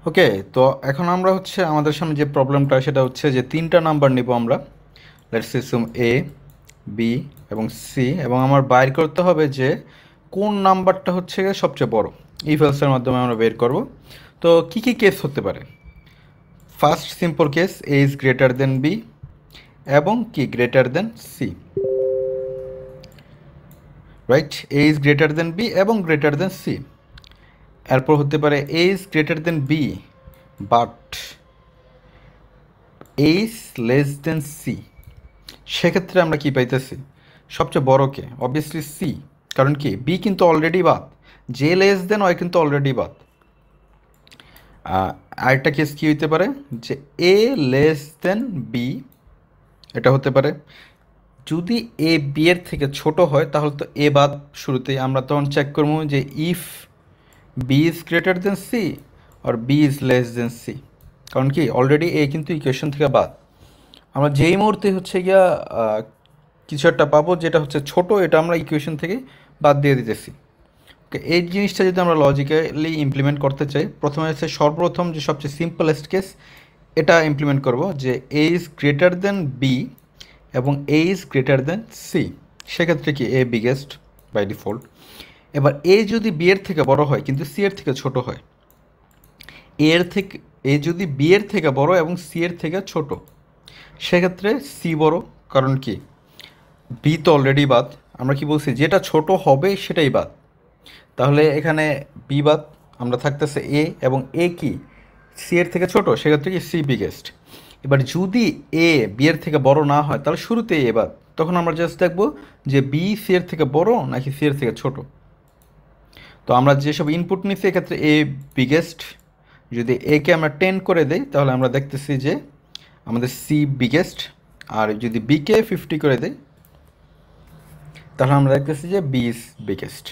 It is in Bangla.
ওকে। তো এখন আমরা হচ্ছে আমাদের সামনে যে প্রবলেমটা সেটা হচ্ছে যে তিনটা নাম্বার নিব আমরা। লেটস অ্যাসিউম এ, বি এবং সি, এবং আমার বাইর করতে হবে যে কোন নাম্বারটা হচ্ছে গিয়ে সবচেয়ে বড়। ইফ এলসের মাধ্যমে আমরা বের করব। তো কি কি কেস হতে পারে? First simple case, A is greater than B এবং কি greater than C, right? A is greater than B এবং গ্রেটার দেন সি। এরপর হতে পারে A is greater than B but A is less than C. সেক্ষেত্রে আমরা কি পাইতেছি? সবচেয়ে বড়কে অবভিয়াসলি সি, কারণ কি বি কিন্তু অলরেডি বাদ, যে লেস দেন ওই কিন্তু অলরেডি বাদ। আরেকটা কেস কী হইতে পারে যে এ লেস দেন বি, এটা হতে পারে। যদি এ বি এর থেকে ছোট হয় তাহলে তো এ বাদ শুরুতেই, আমরা তখন চেক করবো যে if B is greater than C আর B is less than C, কারণ কি অলরেডি এ কিন্তু ইকুয়েশন থেকে বাদ। আমরা যেই মুহূর্তে হচ্ছে গিয়া কিছু একটা পাবো যেটা হচ্ছে ছোট, এটা আমরা ইকুয়েশন থেকে বাদ দিয়ে দিতেছি। ওকে, এই জিনিসটা যদি আমরা লজিক্যালি ইমপ্লিমেন্ট করতে চাই, প্রথমে হচ্ছে সর্বপ্রথম যে সবচেয়ে সিম্পলেস্ট কেস এটা ইমপ্লিমেন্ট করব, যে এ ইজ গ্রেটার দেন বি এবং এ ইজ গ্রেটার দেন সি। সেক্ষেত্রে কি এ বিগেস্ট বাই ডিফল্ট। এবার এ যদি বি এর থেকে বড় হয় কিন্তু সি এর থেকে ছোট হয়, এর থেকে এ যদি বি এর থেকে বড় এবং সি এর থেকে ছোট, সেক্ষেত্রে সি বড়, কারণ কি বি তো অলরেডি বাদ। আমরা কি বলছি, যেটা ছোট হবে সেটাই বাদ। তাহলে এখানে বি বাদ, আমরা থাকতেছে এ, এবং এ কি সি এর থেকে ছোট, সেক্ষেত্রে কি সি বিগেস্ট। এবার যদি এ বি এর থেকে বড় না হয় তাহলে শুরুতে এ বাদ, তখন আমরা জাস্ট দেখবো যে বি সি এর থেকে বড় নাকি সি এর থেকে ছোট। তো আমরা যেসব ইনপুট নিচ্ছি এক্ষেত্রে এ বিগেস্ট, যদি এ কে আমরা 10 করে দেই তাহলে আমরা দেখতেছি যে আমাদের সি বিগেস্ট, আর যদি বি কে 50 করে দেই তাহলে আমরা দেখতেছি যে বি ইজ বিগেস্ট।